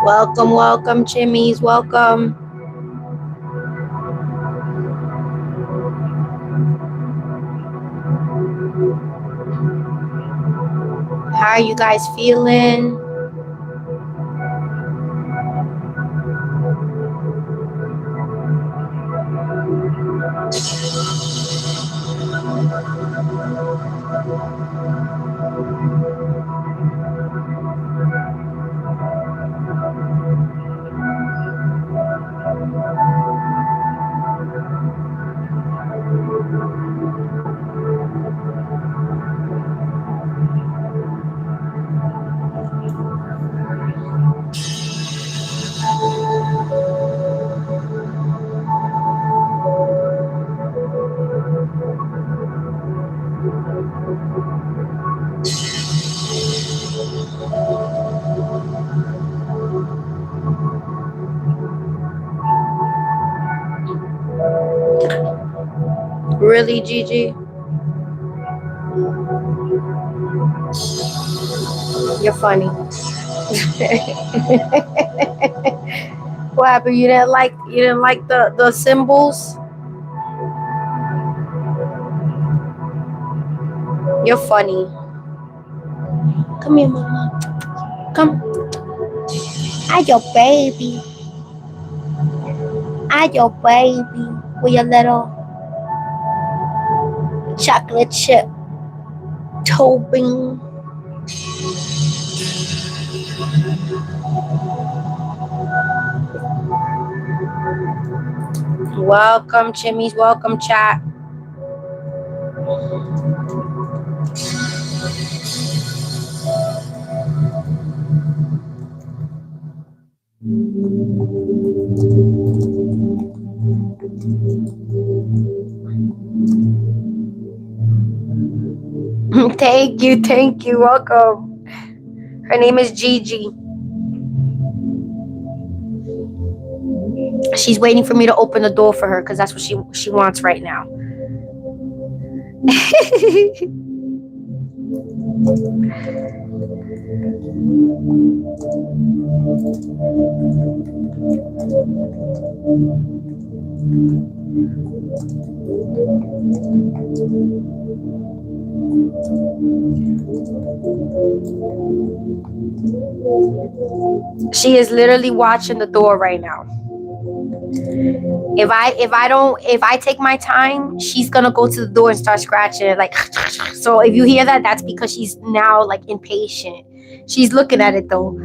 Welcome, welcome, Chimmies. Welcome. How are you guys feeling? Really, Gigi? You're funny. What happened? You didn't like the symbols? You're funny. Come here, mama. Come. I your baby. I your baby. With your little chocolate chip topping. Welcome, Chimmies. Welcome, chat. Thank you. Welcome. Her name is Gigi. She's waiting for me to open the door for her because that's what she wants right now. She is literally watching the door right now. If I take my time, she's gonna go to the door and start scratching it like so if you hear that, that's because she's now like impatient. She's looking at it though.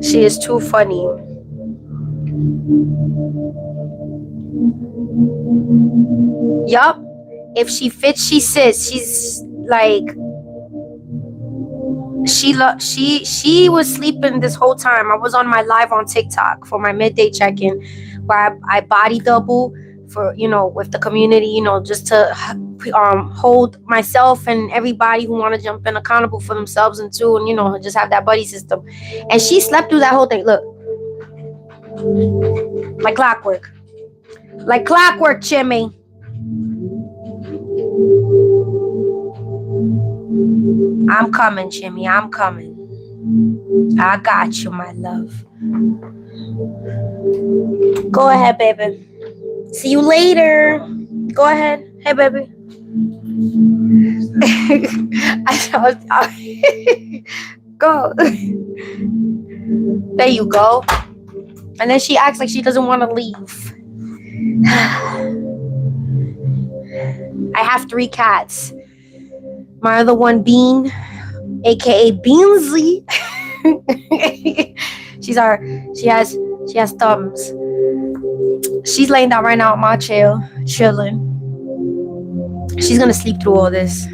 She is too funny. Yup. If she fits, she sits. She's like she was sleeping this whole time. I was on my live on TikTok for my midday check-in where I body double for with the community, just to hold myself and everybody who want to jump in accountable for themselves and too, and just have that buddy system. And she slept through that whole thing. Look, like clockwork, Chimmy. I'm coming, Jimmy. I'm coming. I got you, my love. Go ahead, baby. See you later. Go ahead. Hey, baby. Go. There you go. And then she acts like she doesn't want to leave. I have 3 cats. My other one, Bean, aka Beansley. She's our. She has. She has thumbs. She's laying down right now on my chair, chilling. She's gonna sleep through all this.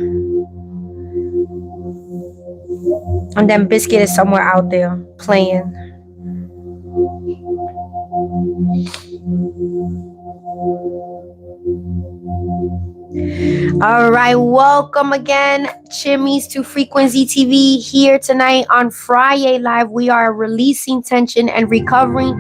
And then Biscuit is somewhere out there playing. All right, welcome again, Chimmies, to Frequency TV. Here tonight on Friyay Live, we are releasing tension and recovering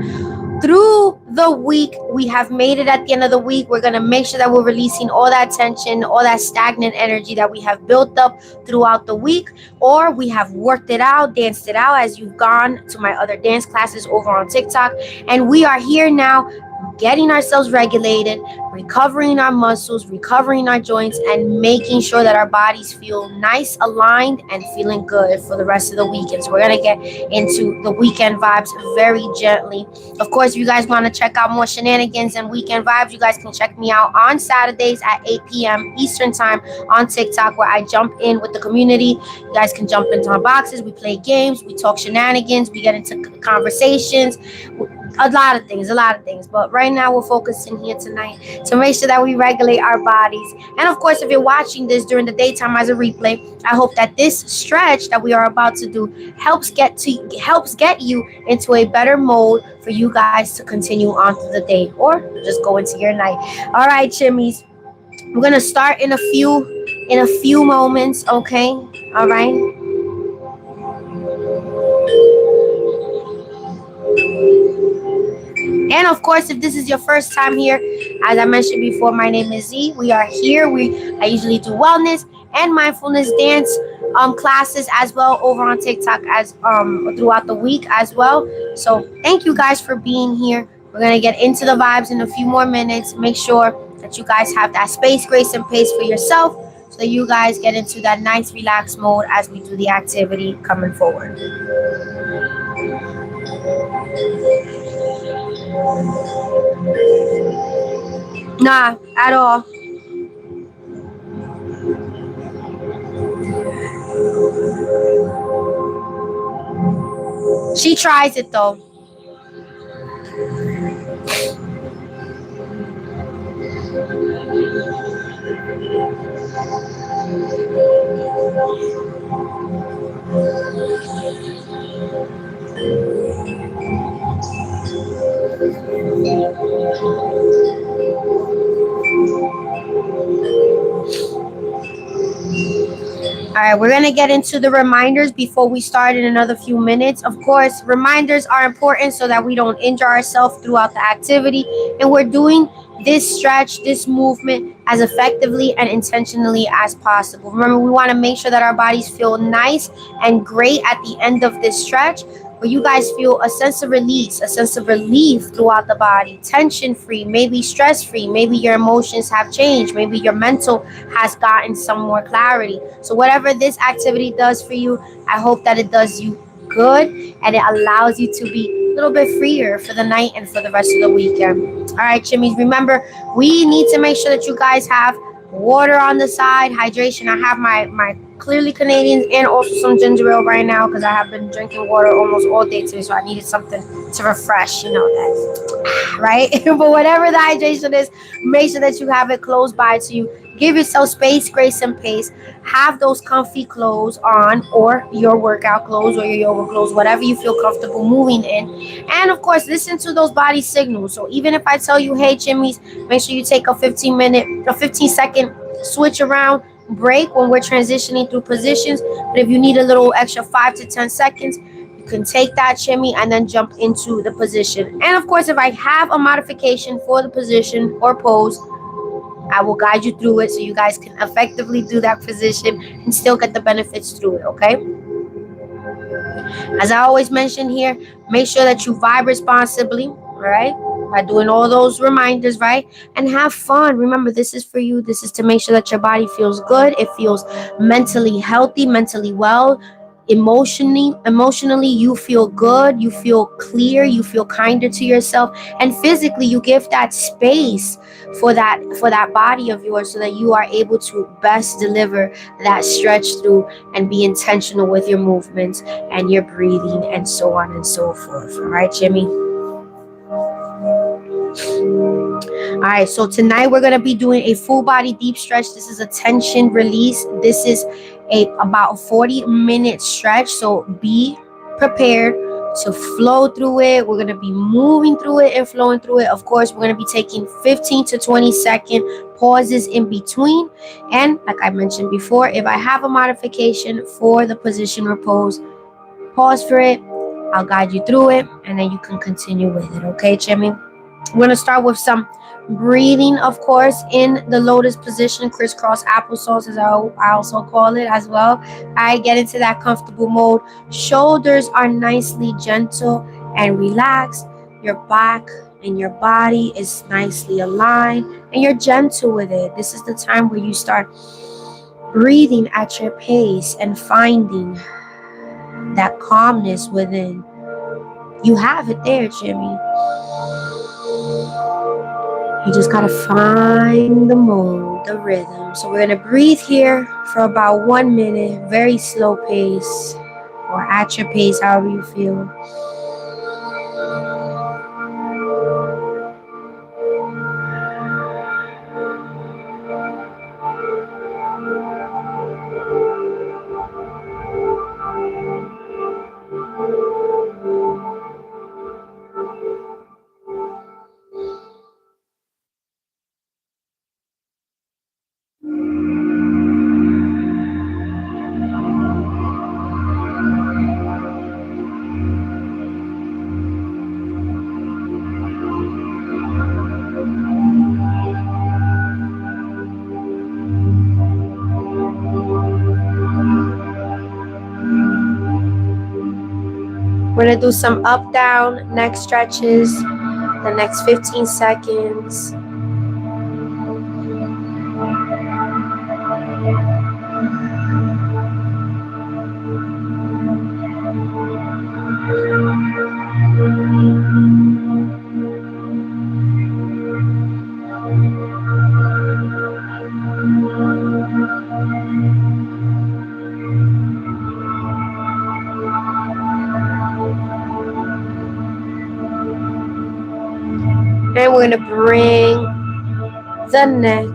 through the week. We have made it at the end of the week. We're going to make sure that we're releasing all that tension, all that stagnant energy that we have built up throughout the week, or we have worked it out, danced it out as you've gone to my other dance classes over on TikTok. And we are here now getting ourselves regulated, recovering our muscles, recovering our joints, and making sure that our bodies feel nice, aligned, and feeling good for the rest of the weekend. So we're going to get into the weekend vibes very gently. Of course, if you guys want to check out more shenanigans and weekend vibes, you guys can check me out on Saturdays at 8 p.m. Eastern Time on TikTok, where I jump in with the community. You guys can jump into our boxes. We play games. We talk shenanigans. We get into conversations. A lot of things. But right now, we're focusing here tonight to make sure that we regulate our bodies. And of course, if you're watching this during the daytime as a replay, I hope that this stretch that we are about to do helps get you into a better mode for you guys to continue on through the day or just go into your night. All right, Chimmies. We're gonna start in a few moments, okay? All right. And of course, if this is your first time here, as I mentioned before, my name is Z. We are here. I usually do wellness and mindfulness dance classes as well over on TikTok as throughout the week as well. So thank you guys for being here. We're gonna get into the vibes in a few more minutes. Make sure that you guys have that space, grace, and pace for yourself, so that you guys get into that nice relaxed mode as we do the activity coming forward. Nah, at all. She tries it though. All right, we're going to get into the reminders before we start in another few minutes. Of course, reminders are important so that we don't injure ourselves throughout the activity. And we're doing this stretch, this movement as effectively and intentionally as possible. Remember, we want to make sure that our bodies feel nice and great at the end of this stretch, where you guys feel a sense of release, a sense of relief throughout the body, tension free, maybe stress free, maybe your emotions have changed, maybe your mental has gotten some more clarity. So whatever this activity does for you, I hope that it does you good and it allows you to be a little bit freer for the night and for the rest of the weekend. All right, Chimmies, remember, we need to make sure that you guys have water on the side, hydration. I have my clearly Canadians and also some ginger ale right now because I have been drinking water almost all day today, so I needed something to refresh, that, right? But whatever the hydration is, make sure that you have it close by to you. Give yourself space, grace, and pace. Have those comfy clothes on, or your workout clothes or your yoga clothes, whatever you feel comfortable moving in. And of course, listen to those body signals. So even if I tell you, hey, Chimmies, make sure you take a 15-second switch around break when we're transitioning through positions. But if you need a little extra 5 to 10 seconds, you can take that shimmy and then jump into the position. And of course, if I have a modification for the position or pose, I will guide you through it so you guys can effectively do that position and still get the benefits through it, okay? As I always mention here, make sure that you vibe responsibly, all right? By doing all those reminders, right? And have fun. Remember, this is for you. This is to make sure that your body feels good. It feels mentally healthy, mentally well. Emotionally, you feel good. You feel clear. You feel kinder to yourself. And physically, you give that space for that body of yours so that you are able to best deliver that stretch through and be intentional with your movements and your breathing and so on and so forth. All right, Jimmy? All right, so tonight we're going to be doing a full body deep stretch. This is a tension release. This is about 40-minute stretch, so be prepared to flow through it. We're going to be moving through it and flowing through it. Of course, we're going to be taking 15 to 20-second pauses in between. And like I mentioned before, if I have a modification for the position or pose, pause for it. I'll guide you through it, and then you can continue with it. Okay, Jimmy? We're going to start with some breathing, of course, in the lotus position, crisscross applesauce, as I also call it as well. I get into that comfortable mode. Shoulders are nicely gentle and relaxed. Your back and your body is nicely aligned, and you're gentle with it. This is the time where you start breathing at your pace and finding that calmness within. You have it there, Jimmy. You just gotta find the mode, the rhythm. So we're gonna breathe here for about 1 minute, very slow pace, or at your pace, however you feel. We're gonna do some up down neck stretches the next 15 seconds. And we're gonna bring the neck,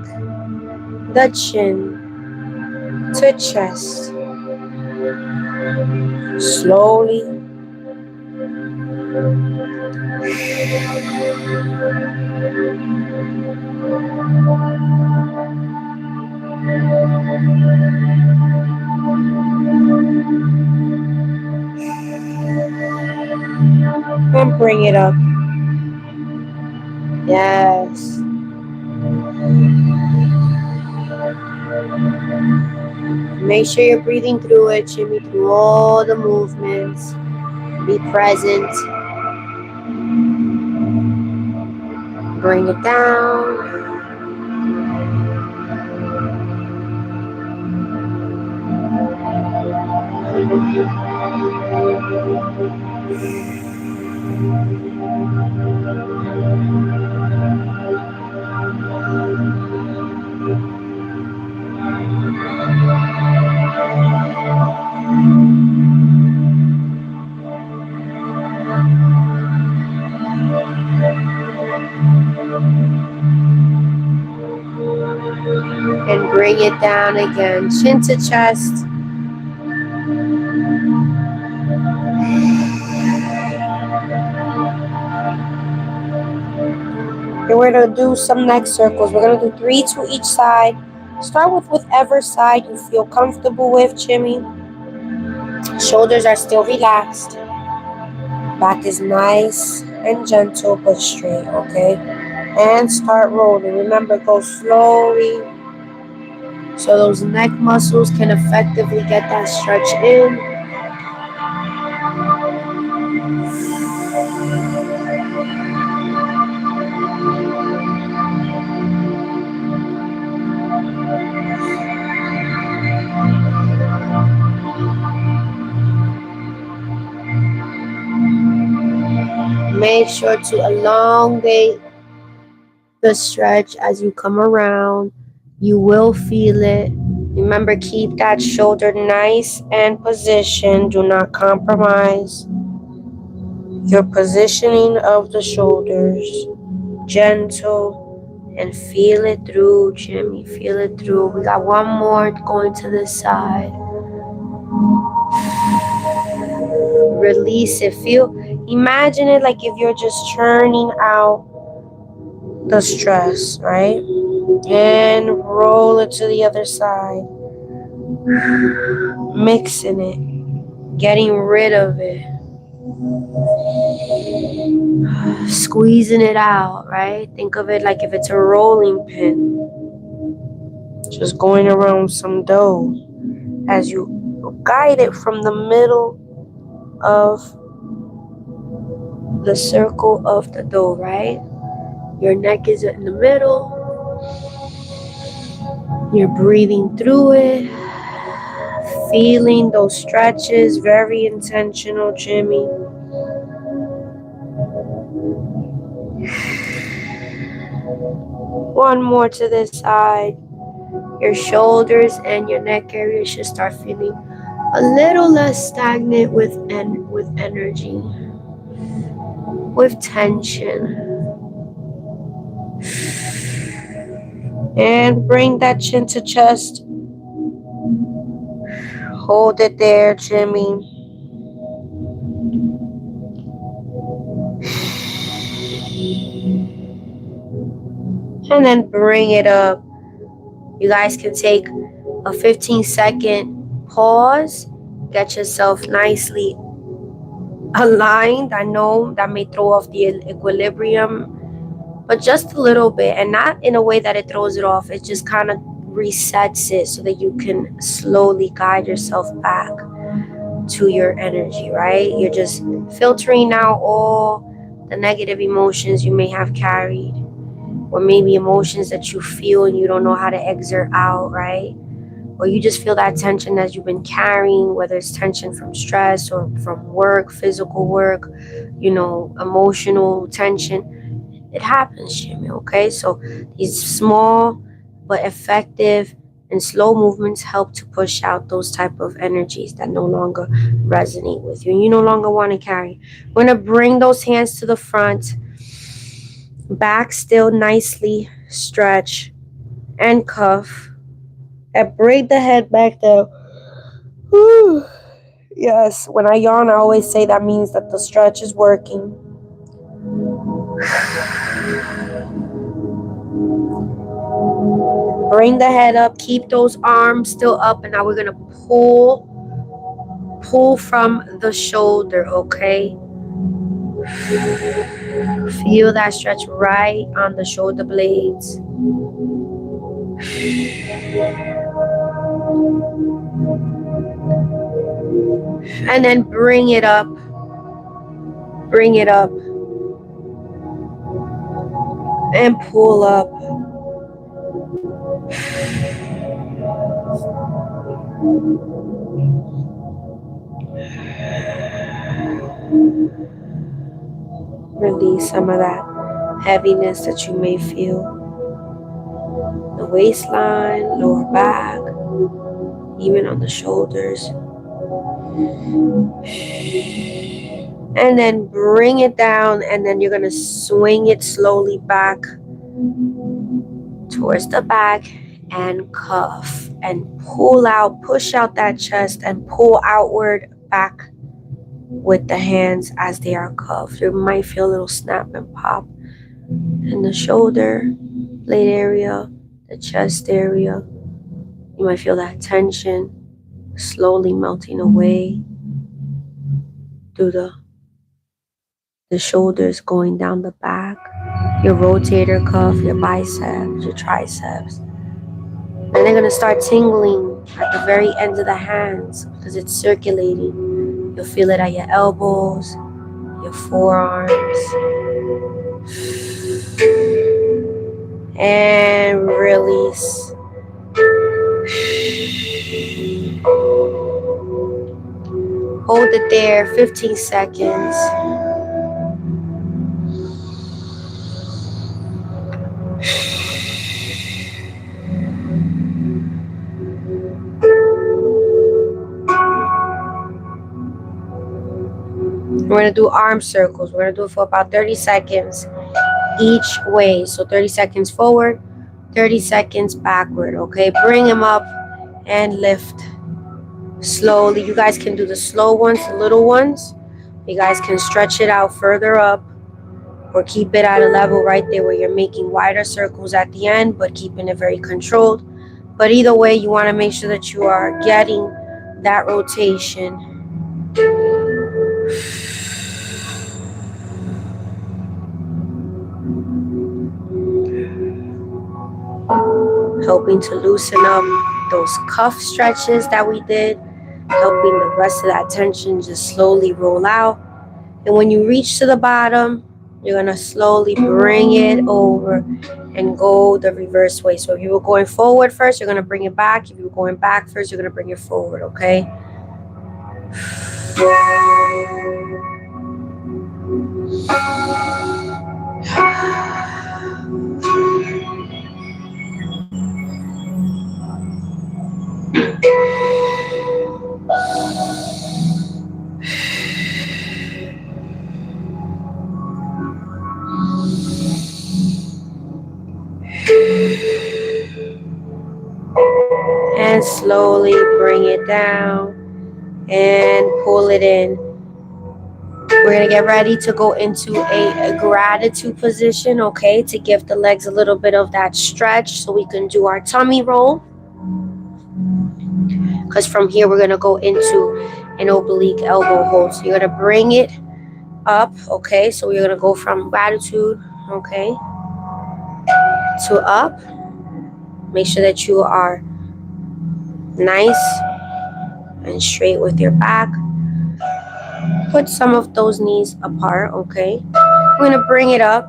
the chin to chest. Slowly. And bring it up. Yes. Make sure you're breathing through it, Jimmy, through all the movements. Be present. Bring it down. And bring it down again, chin to chest. And we're going to do some neck circles. We're going to do 3 to each side. Start with whichever side you feel comfortable with, Jimmy. Shoulders are still relaxed. Back is nice and gentle but straight, okay? And start rolling. Remember, go slowly so those neck muscles can effectively get that stretch in. Make sure to elongate the stretch as you come around. You will feel it. Remember, keep that shoulder nice and positioned. Do not compromise your positioning of the shoulders. Gentle and feel it through, Jimmy. Feel it through. We got one more going to this side. Release it. Imagine it like if you're just churning out the stress, right? And roll it to the other side. Mixing it, getting rid of it, squeezing it out, right? Think of it like if it's a rolling pin, just going around some dough as you guide it from the middle of the circle of the dough, right? Your neck is in the middle. You're breathing through it, feeling those stretches, very intentional, Jimmy. One more to this side. Your shoulders and your neck area should start feeling a little less stagnant with energy, with tension. And bring that chin to chest. Hold it there, Jimmy. And then bring it up. You guys can take a 15-second pause. Get yourself nicely aligned. I know that may throw off the equilibrium, but just a little bit, and not in a way that it throws it off. It just kind of resets it so that you can slowly guide yourself back to your energy, right? You're just filtering out all the negative emotions you may have carried, or maybe emotions that you feel and you don't know how to exert out, right? Or you just feel that tension that you've been carrying, whether it's tension from stress or from work, physical work, emotional tension. It happens, Jimmy, okay? So these small but effective and slow movements help to push out those type of energies that no longer resonate with you and you no longer want to carry. We're going to bring those hands to the front, back still nicely stretch and cuff, and bring the head back down. Whew. Yes, when I yawn, I always say that means that the stretch is working. Bring the head up, keep those arms still up, and now we're gonna pull from the shoulder, okay? Feel that stretch right on the shoulder blades. And then bring it up, and pull up. Release some of that heaviness that you may feel. The waistline, lower back, even on the shoulders. And then bring it down, and then you're going to swing it slowly back towards the back and cuff and pull out, push out that chest and pull outward back with the hands as they are cuffed. You might feel a little snap and pop in the shoulder blade area, the chest area. You might feel that tension slowly melting away through the shoulders going down the back. your rotator cuff, your biceps, your triceps. And they're going to start tingling at the very end of the hands because it's circulating. You'll feel it at your elbows, your forearms. And release. Hold it there 15 seconds. We're going to do arm circles. We're going to do it for about 30 seconds each way. So 30 seconds forward, 30 seconds backward. Okay, bring them up and lift slowly. You guys can do the slow ones, the little ones. You guys can stretch it out further up or keep it at a level right there where you're making wider circles at the end, but keeping it very controlled. But either way, you want to make sure that you are getting that rotation. Helping to loosen up those cuff stretches that we did, helping the rest of that tension just slowly roll out. And when you reach to the bottom, you're going to slowly bring it over and go the reverse way. So if you were going forward first, you're going to bring it back. If you were going back first, you're going to bring it forward, okay? And slowly bring it down and pull it in. We're going to get ready to go into a gratitude position, okay, to give the legs a little bit of that stretch so we can do our tummy roll. Because from here, we're going to go into an oblique elbow hold. So you're going to bring it up, okay, so we're going to go from gratitude, okay, to up. Make sure that you are nice and straight with your back. Put some of those knees apart, okay. We're going to bring it up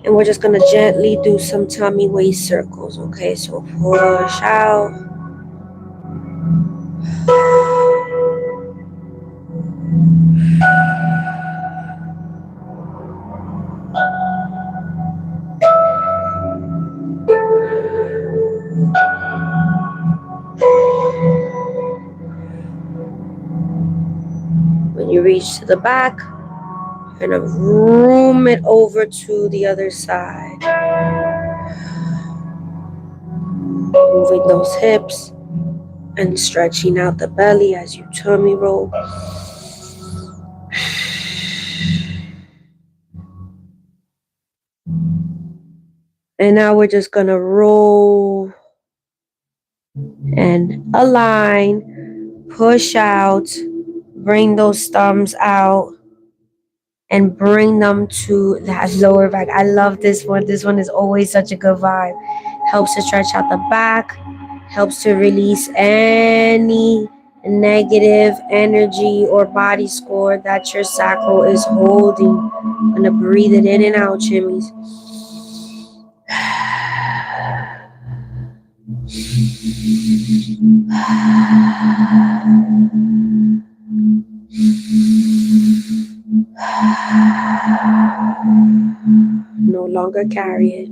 and we're just going to gently do some tummy waist circles, okay. So push out. When you reach to the back, you're going to room it over to the other side. Moving those hips and stretching out the belly as you tummy roll. And now we're just going to roll and align, push out, bring those thumbs out, and bring them to that lower back. I love this one. This one is always such a good vibe. Helps to stretch out the back, helps to release any negative energy or body score that your sacral is holding. I'm going to breathe it in and out, chimmies. No longer carry it.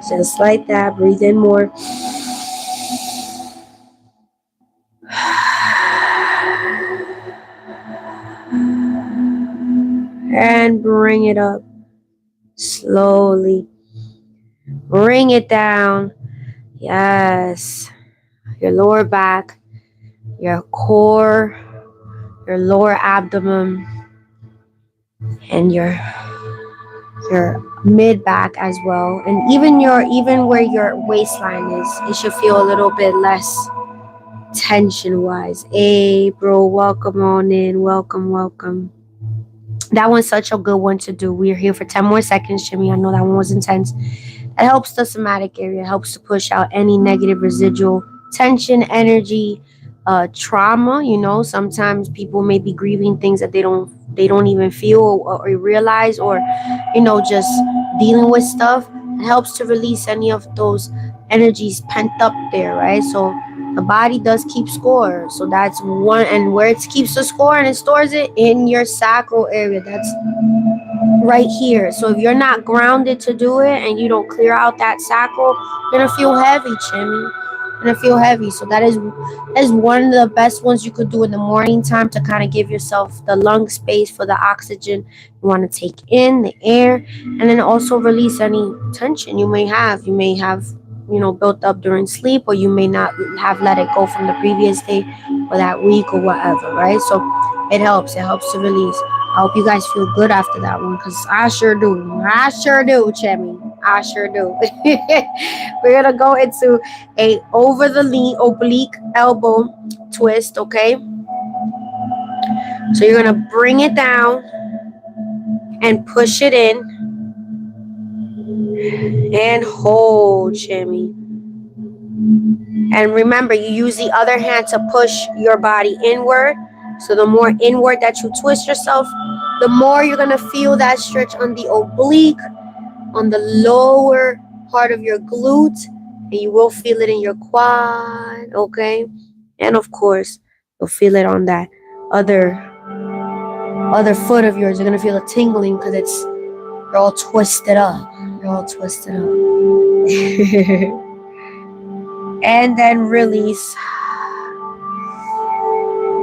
Just like that. Breathe in more. And bring it up slowly. Bring it down. Yes. Your lower back, your core, your lower abdomen, and your your mid back as well, and even where your waistline is, it should feel a little bit less tension wise. Hey bro, welcome on in. Welcome. That one's such a good one to do. We're here for 10 more seconds, Jimmy. I know that one was intense. It helps the somatic area, helps to push out any negative residual tension, energy, trauma. Sometimes people may be grieving things that they don't even feel or realize, or just dealing with stuff. It helps to release any of those energies pent up there, right? So the body does keep score. So that's one, and where it keeps the score and it stores it in your sacral area. That's right here. So if you're not grounded to do it and you don't clear out that sacral, you're gonna feel heavy, Jimmy. You're gonna feel heavy. So that is one of the best ones you could do in the morning time to kind of give yourself the lung space for the oxygen you want to take in the air, and then also release any tension you may have. You may have built up during sleep, or you may not have let it go from the previous day or that week or whatever, right? So it helps to release. I hope you guys feel good after that one, because I sure do. I sure do, Chemi. I sure do. We're gonna go into a over the knee oblique elbow twist, okay? So you're gonna bring it down and push it in and hold, Chemi. And remember, you use the other hand to push your body inward. So the more inward that you twist yourself, the more you're gonna feel that stretch on the oblique, on the lower part of your glute, and you will feel it in your quad, okay? And of course, you'll feel it on that other foot of yours. You're gonna feel a tingling because you're all twisted up. You're all twisted up. And then release.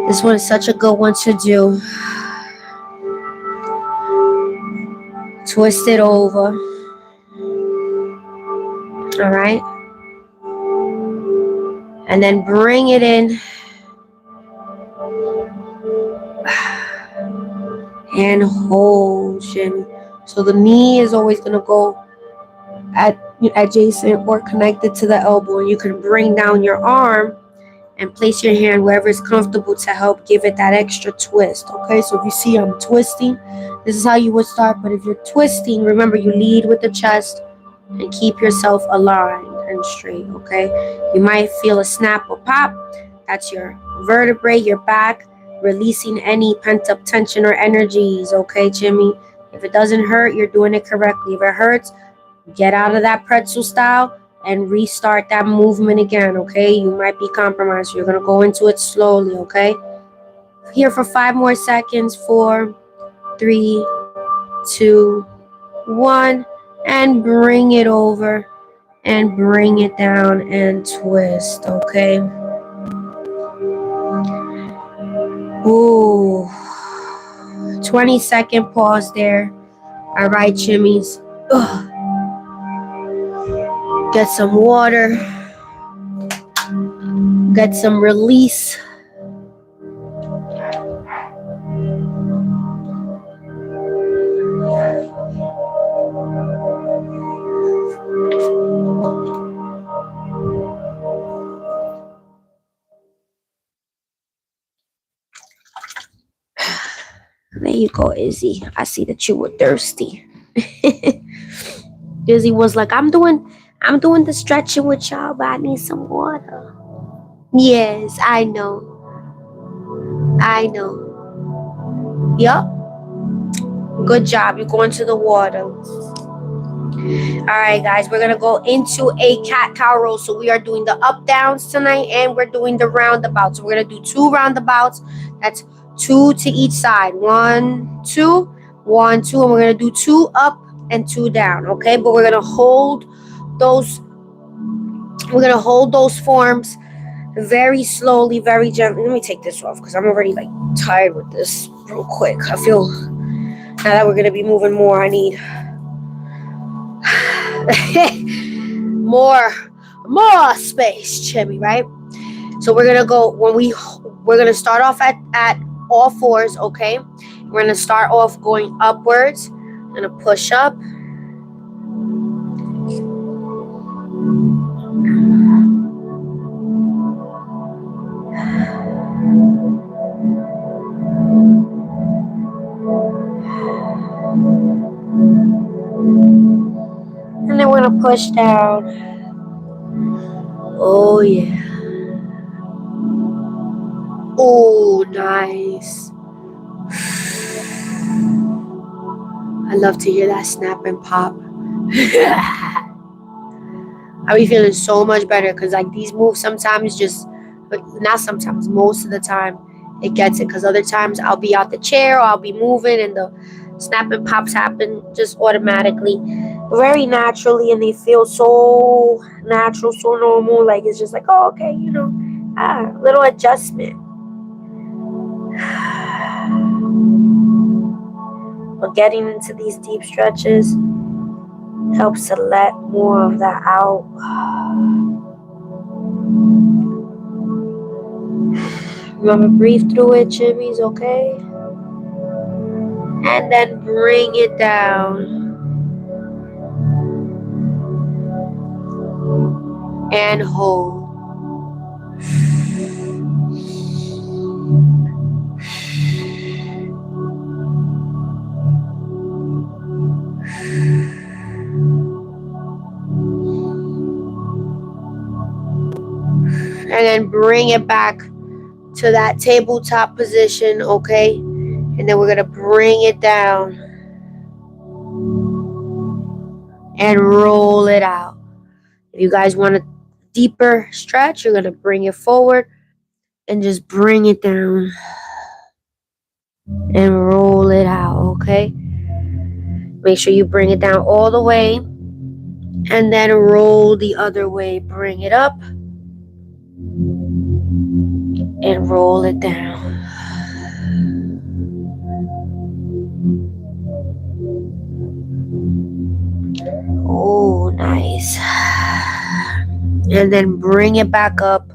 This one is such a good one to do. Twist it over. All right. And then bring it in. And hold, Jimmy. So the knee is always going to go adjacent or connected to the elbow. And you can bring down your arm and place your hand wherever it's comfortable to help give it that extra twist. Okay, so if you see I'm twisting, this is how you would start. But if you're twisting, remember you lead with the chest and keep yourself aligned and straight. Okay, you might feel a snap or pop. That's your vertebrae, your back, releasing any pent up tension or energies. Okay, Jimmy. If it doesn't hurt, you're doing it correctly. If it hurts, get out of that pretzel style and restart that movement again, okay? You might be compromised. You're going to go into it slowly, okay? Here for 5 more seconds. 4, 3, 2, 1. And bring it over and bring it down and twist, okay? Ooh. 20-second pause there. All right, Jimmies. Ugh. Get some water. Get some release. There you go, Izzy. I see that you were thirsty. Izzy was like, I'm doing the stretching with y'all, but I need some water. Yes, I know. Yup. Good job. You're going to the water. All right, guys, we're going to go into a cat-cow roll. So we are doing the up-downs tonight, and we're doing the roundabouts. So we're going to do 2 roundabouts. That's 2 to each side. 1, 2, 1, 2. And we're going to do 2 up and 2 down, okay? But we're going to hold those forms very slowly, very gently. Let me take this off because I'm already like tired with this real quick. I feel now that we're going to be moving more, I need more space, Jimmy, right? So we're gonna go we're gonna start off at all fours, okay? We're gonna start off going upwards. I'm gonna push up And then we're gonna push down. Oh yeah. Oh, nice. I love to hear that snap and pop. I be feeling so much better because like these moves sometimes just, but not sometimes, most of the time it gets it. Because other times I'll be out the chair or I'll be moving and the snap and pops happen just automatically, very naturally, and they feel so natural, so normal. Like it's just like, oh, okay, little adjustment. But getting into these deep stretches helps to let more of that out. Remember, breathe through it, Jimmy's okay? And then bring it down. And hold. And then bring it back to that tabletop position, okay? And then we're gonna bring it down and roll it out. If you guys want a deeper stretch, you're gonna bring it forward and just bring it down and roll it out, okay? Make sure you bring it down all the way and then roll the other way. Bring it up and roll it down. Oh, nice. And then bring it back up.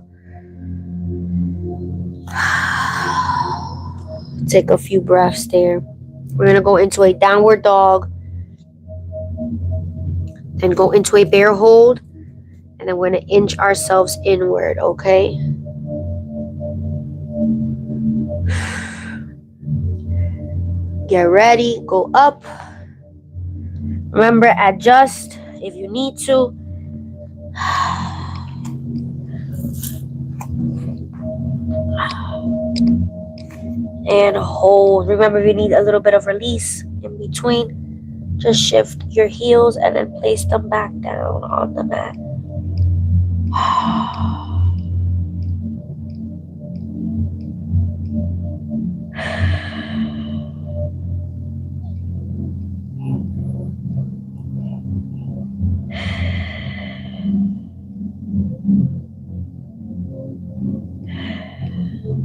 Take a few breaths there. We're going to go into a downward dog. Then go into a bear hold. And then we're going to inch ourselves inward, okay? Get ready. Go up. Remember, adjust if you need to. And hold. Remember, if you need a little bit of release in between, just shift your heels and then place them back down on the mat.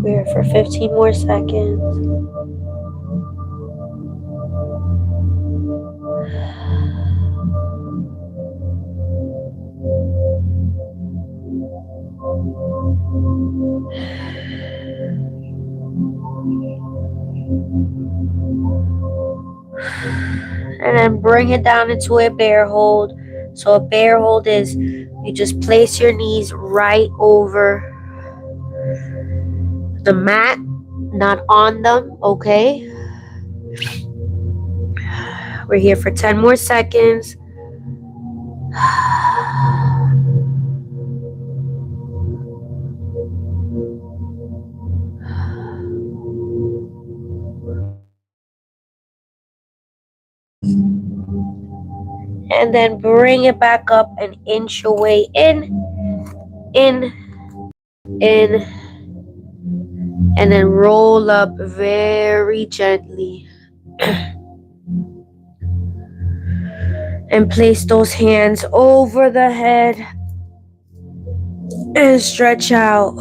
We're for 15 more seconds. And then bring it down into a bear hold. So a bear hold is you just place your knees right over the mat, not on them, okay? We're here for 10 more seconds. And then bring it back up and inch your way in, and then roll up very gently. And place those hands over the head and stretch out.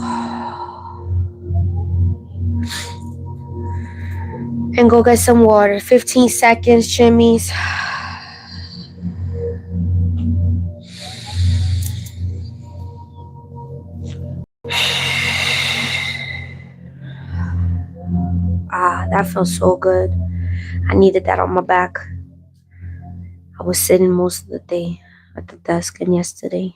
And go get some water. 15 seconds, Jimmy's. That feels so good. I needed that on my back. I was sitting most of the day at the desk and yesterday.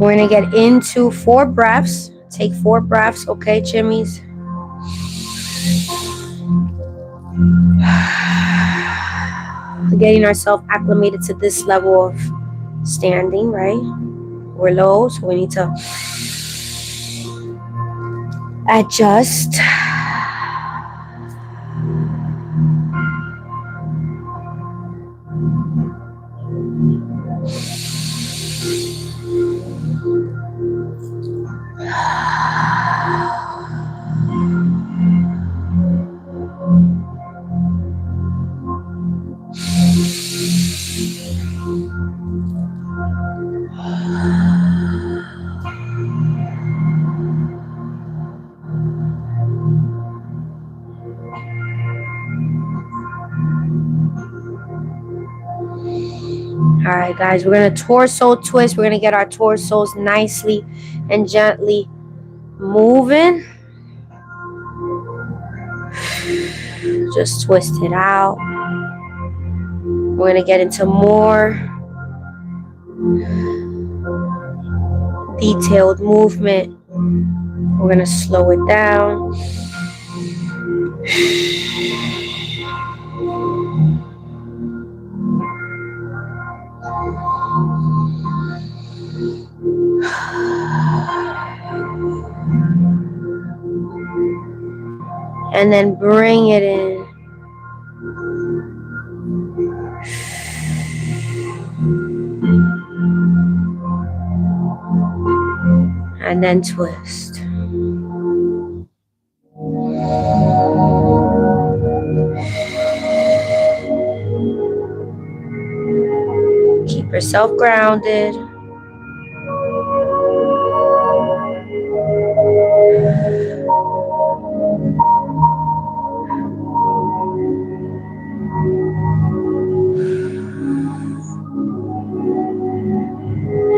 We're going to get into 4 breaths. Take 4 breaths, okay, Jimmies? Getting ourselves acclimated to this level of standing, right? We're low, so we need to adjust. All right, guys, we're going to torso twist. We're going to get our torsos nicely and gently moving. Just twist it out. We're going to get into more detailed movement. We're going to slow it down. And then bring it in. And then twist. Keep yourself grounded.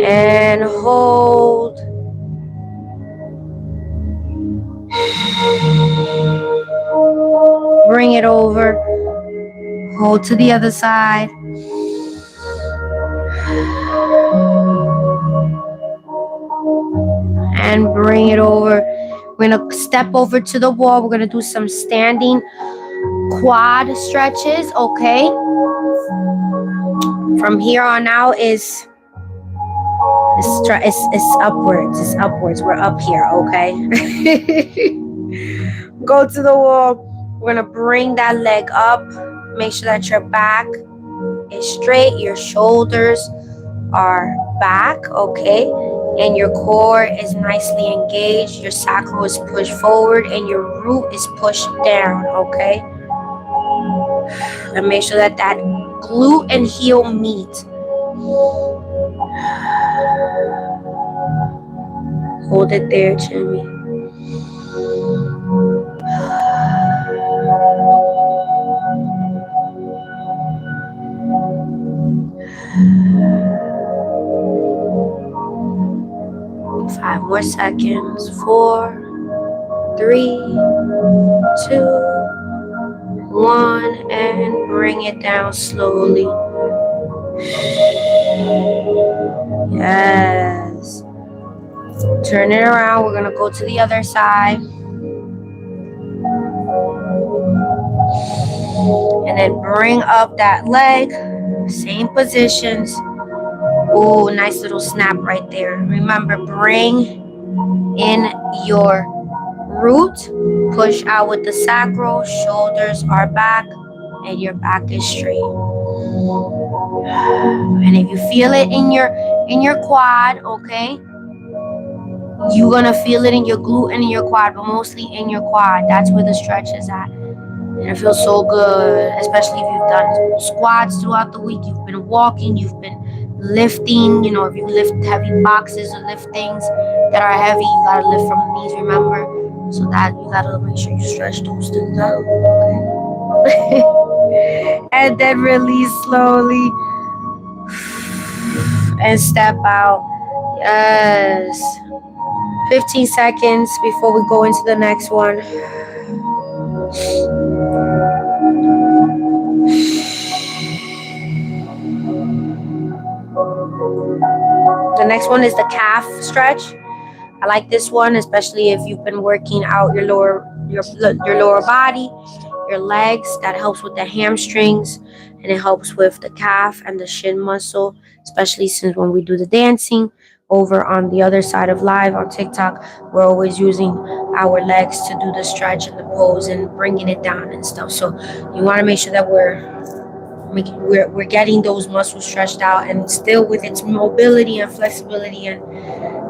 And hold. Bring it over. Hold to the other side. And bring it over. We're going to step over to the wall. We're going to do some standing quad stretches, okay? From here on out is it's upwards. It's upwards. We're up here, okay? Go to the wall. We're going to bring that leg up. Make sure that your back is straight. Your shoulders are back, okay? And your core is nicely engaged. Your sacral is pushed forward and your root is pushed down, okay? And make sure that that glute and heel meet. Hold it there, Jimmy. Five more seconds. 4, 3, 2, 1, and bring it down slowly. Yes. Turn it around. We're going to go to the other side. And then bring up that leg. Same positions. Oh, nice little snap right there. Remember, bring in your root. Push out with the sacral. Shoulders are back. And your back is straight. And if you feel it in your quad, okay, you're gonna feel it in your glute and in your quad, but mostly in your quad. That's where the stretch is at. And it feels so good, especially if you've done squats throughout the week, you've been walking, you've been lifting. You know, if you lift heavy boxes or lift things that are heavy, you gotta lift from the knees, remember? So that you gotta make sure you stretch those things out, okay? And then release slowly. And step out. Yes. 15 seconds before we go into the next one. The The next one is the calf stretch. I like this one, especially if you've been working out your lower body, your legs. That helps with the hamstrings, and it helps with the calf and the shin muscle, especially since when we do the dancing over on the other side of live on TikTok, we're always using our legs to do the stretch and the pose and bringing it down and stuff. So you want to make sure that we're getting those muscles stretched out and still with its mobility and flexibility, and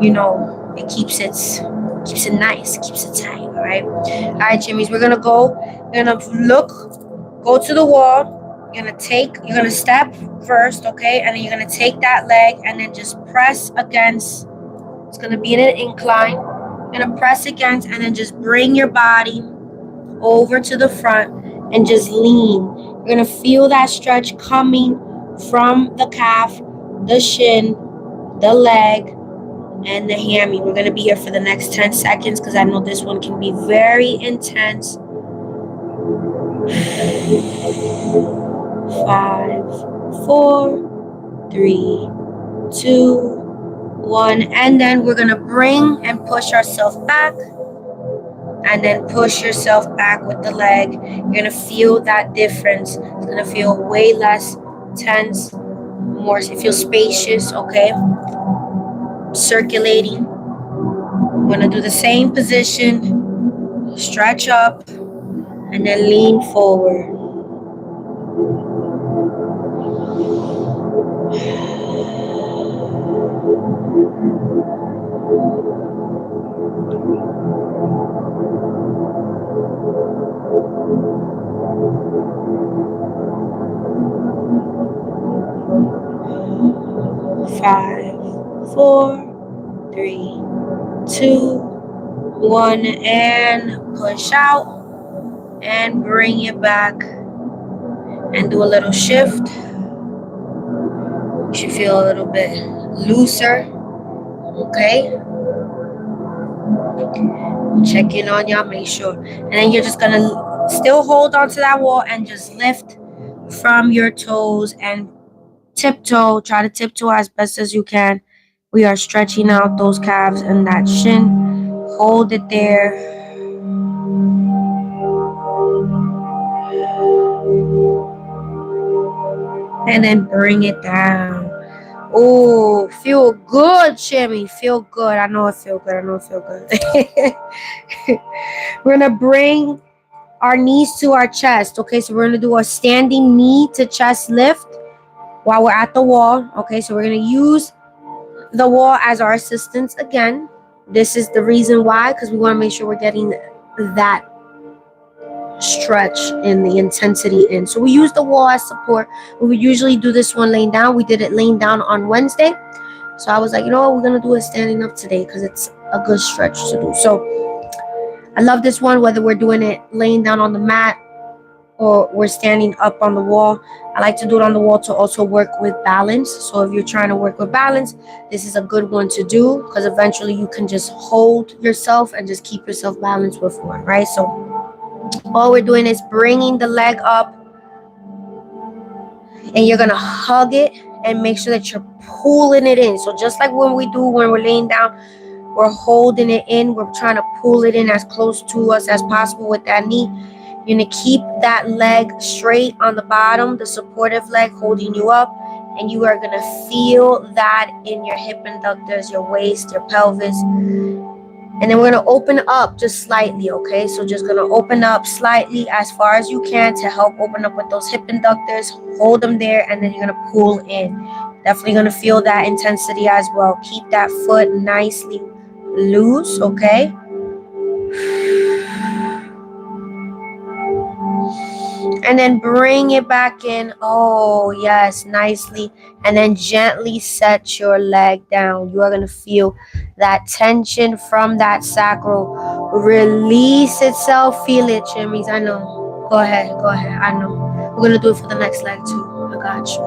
it keeps it nice, keeps it tight. All right, Jimmys, we're gonna go to the wall. You're gonna step first, okay, and then you're gonna take that leg and then just press against. It's gonna be in an incline. You're gonna press against and then just bring your body over to the front and just lean. You're gonna feel that stretch coming from the calf, the shin, the leg, and the hammy. We're gonna be here for the next 10 seconds because I know this one can be very intense. 5, 4, 3, 2, 1, and then we're gonna bring and push ourselves back, and then push yourself back with the leg. You're gonna feel that difference. It's gonna feel way less tense, more. It feels spacious, okay? Circulating. We're gonna do the same position. Stretch up, and then lean forward. Five, 4, 3, 2, 1, and push out and bring it back and do a little shift. You should feel a little bit looser, okay? Check in on y'all, make sure. And then you're just gonna still hold onto that wall and just lift from your toes and tiptoe. Try to tiptoe as best as you can. We are stretching out those calves and that shin. Hold it there. And then bring it down. Oh, feel good, Shimmy. Feel good. I know it feel good. We're gonna bring our knees to our chest. Okay, so we're gonna do a standing knee to chest lift while we're at the wall. Okay, so we're gonna use the wall as our assistance again. This is the reason why, because we want to make sure we're getting that stretch and the intensity in. So we use the wall as support. We would usually do this one laying down. We did it laying down on Wednesday. So I was like, we're gonna do it standing up today because it's a good stretch to do. So I love this one, whether we're doing it laying down on the mat or we're standing up on the wall. I like to do it on the wall to also work with balance. So if you're trying to work with balance, this is a good one to do because eventually you can just hold yourself and just keep yourself balanced with one, right? So all we're doing is bringing the leg up, and you're gonna hug it and make sure that you're pulling it in. So just like when we're laying down, we're holding it in. We're trying to pull it in as close to us as possible with that knee. You're gonna keep that leg straight on the bottom, the supportive leg holding you up, and you are gonna feel that in your hip abductors, your waist, your pelvis. And then we're gonna open up just slightly, okay? So just gonna open up slightly as far as you can to help open up with those hip abductors. Hold them there, and then you're gonna pull in. Definitely gonna feel that intensity as well. Keep that foot nicely loose, okay? And then bring it back in. Oh, yes, nicely. And then gently set your leg down. You are going to feel that tension from that sacral release itself. Feel it, Jimmys. I know. Go ahead. I know. We're going to do it for the next leg, too. I got you.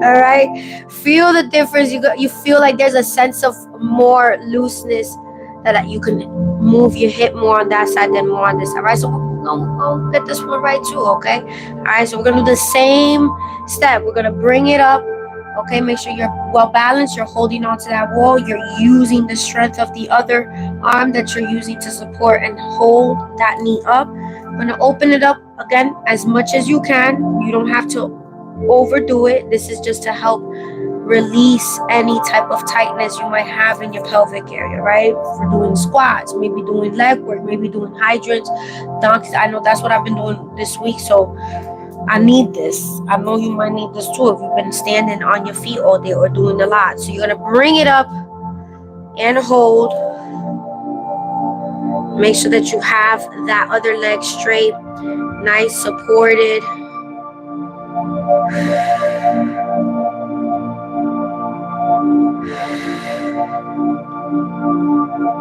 All right. Feel the difference. You feel like there's a sense of more looseness, that you can move your hip more on that side than more on this side, right? So we're gonna get this one right too, okay? All right, so we're gonna do the same step. We're gonna bring it up, Okay, make sure you're well balanced. You're holding onto that wall. You're using the strength of the other arm that you're using to support and hold that knee up. I'm gonna open it up again as much as you can. You don't have to overdo it. This is just to help release any type of tightness you might have in your pelvic area, right? For doing squats, maybe doing leg work, maybe doing hydrants, donkeys. I know that's what I've been doing this week, so I need this. I know you might need this too if you've been standing on your feet all day or doing a lot. So you're gonna bring it up and hold. Make sure that you have that other leg straight, nice, supported.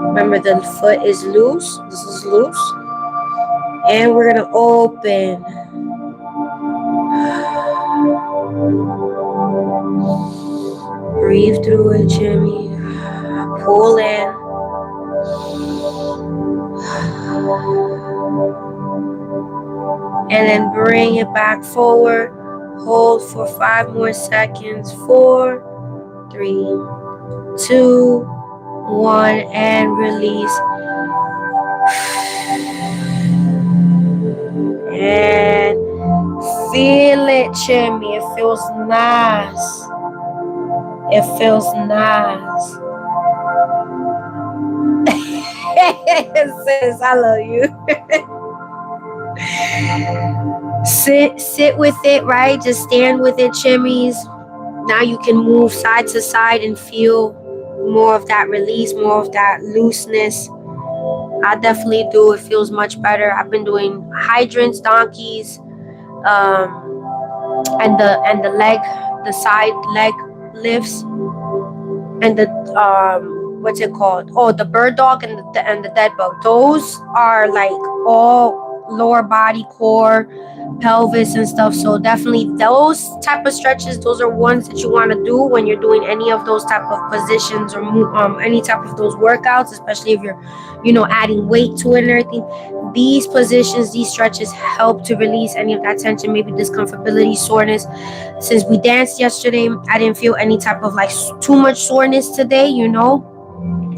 Remember, the foot is loose. This is loose. And we're gonna open. Breathe through it, Jimmy. Pull in. And then bring it back forward. Hold for 5 more seconds. 4, 3, 2, 1, and release. And feel it, Jimmy. It feels nice. It feels nice. Sis, I love you. Sit with it, right? Just stand with it, Chimmies. Now you can move side to side and feel more of that release, more of that looseness. I definitely do. It feels much better. I've been doing hydrants, donkeys, and the side leg lifts, and the what's it called? Oh, the bird dog and the dead bug. Those are like all lower body, core, pelvis and stuff. So definitely those type of stretches, those are ones that you want to do when you're doing any of those type of positions or any type of those workouts, especially if you're adding weight to it and everything. These positions, these stretches help to release any of that tension, maybe discomfortability, soreness. Since we danced yesterday, I didn't feel any type of like too much soreness today,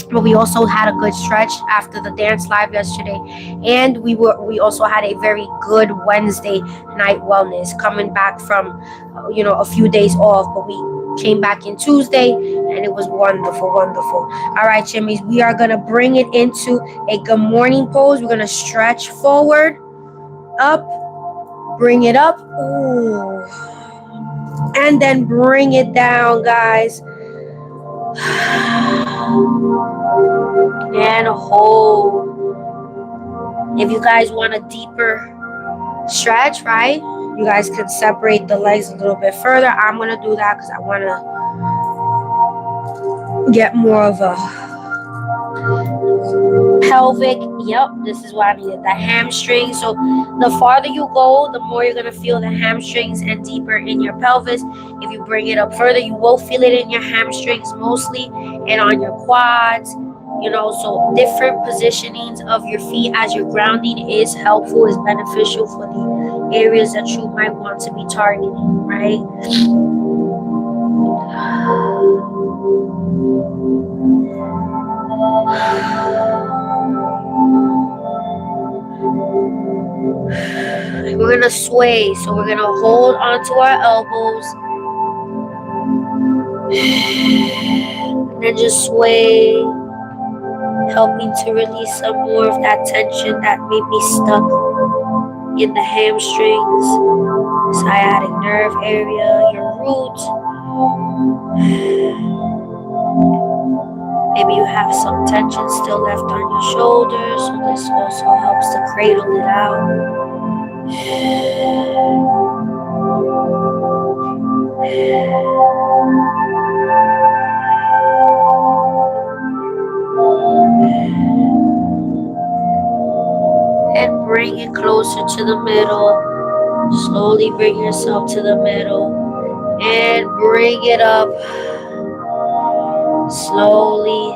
but we also had a good stretch after the dance live yesterday, and we also had a very good Wednesday night wellness, coming back from a few days off, but we came back in Tuesday and it was wonderful. All right, Chimmies, we are gonna bring it into a good morning pose. We're gonna stretch forward, up, bring it up, ooh, and then bring it down, guys. And hold. If you guys want a deeper stretch, right, you guys can separate the legs a little bit further. I'm gonna do that because I want to get more of a pelvic. Yep, this is what I needed, the hamstring. So the farther you go, the more you're gonna feel the hamstrings and deeper in your pelvis. If you bring it up further, you will feel it in your hamstrings mostly and on your quads. So different positionings of your feet as you're grounding is helpful, is beneficial for the areas that you might want to be targeting, right? We're gonna sway, so we're gonna hold onto our elbows and then just sway, helping to release some more of that tension that may be stuck in the hamstrings, sciatic nerve area, your root. Maybe you have some tension still left on your shoulders, so this also helps to cradle it out. And bring it closer to the middle. Slowly bring yourself to the middle and bring it up slowly.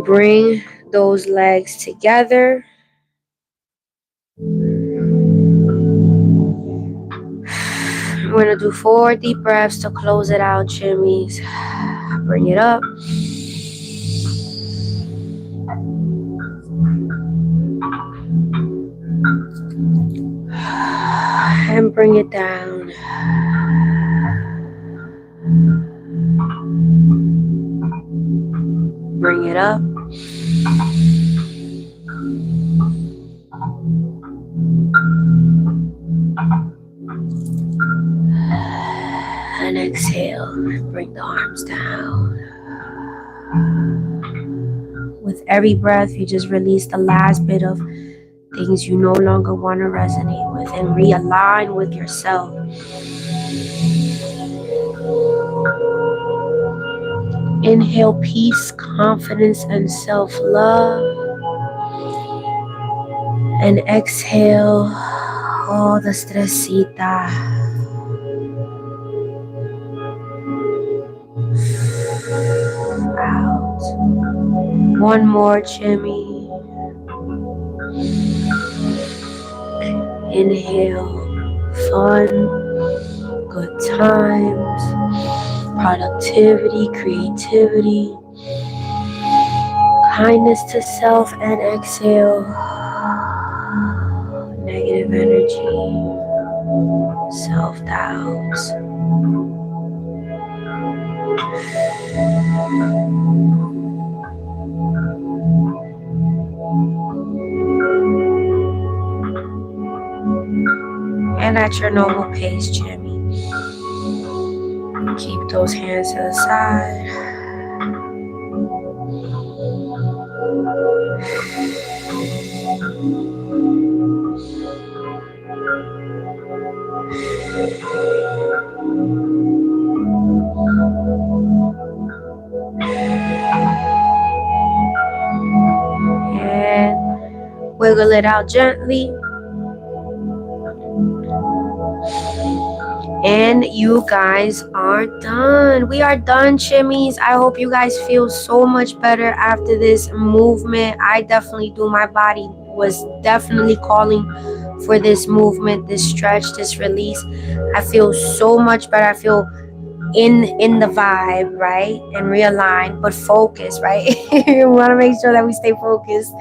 Bring those legs together. We're gonna do 4 deep breaths to close it out, chimmies. Bring it up. And bring it down. Bring it up. And exhale. Bring the arms down. With every breath, you just release the last bit of things you no longer want to resonate with and realign with yourself. Inhale peace, confidence, and self-love. And exhale all the stressita. Out. One more, Jimmy. Inhale fun, good times, productivity, creativity, kindness to self, and exhale negative energy, self-doubts. And at your normal pace, Jimmy. Keep those hands to the side. And wiggle it out gently. And you guys are done. We are done, chimmies. I hope you guys feel so much better after this movement. I definitely do. My body was definitely calling for this movement, this stretch, this release. I feel so much better. I feel in the vibe, right? And realign, but focus, right? We want to make sure that we stay focused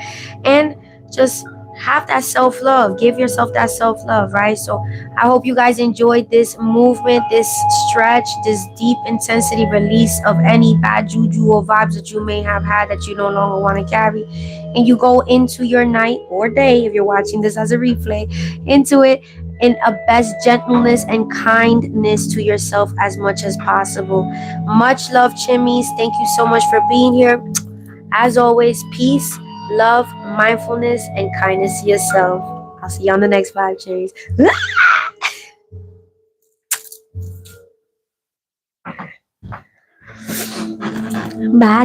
and just have that self-love. Give yourself that self-love, right? So I hope you guys enjoyed this movement, this stretch, this deep intensity release of any bad juju or vibes that you may have had that you no longer want to carry. And you go into your night or day, if you're watching this as a replay, into it in a best gentleness and kindness to yourself as much as possible. Much love, chimmies. Thank you so much for being here. As always, peace, love, mindfulness, and kindness to yourself. I'll see you on the next vibe, chimmies. Bye.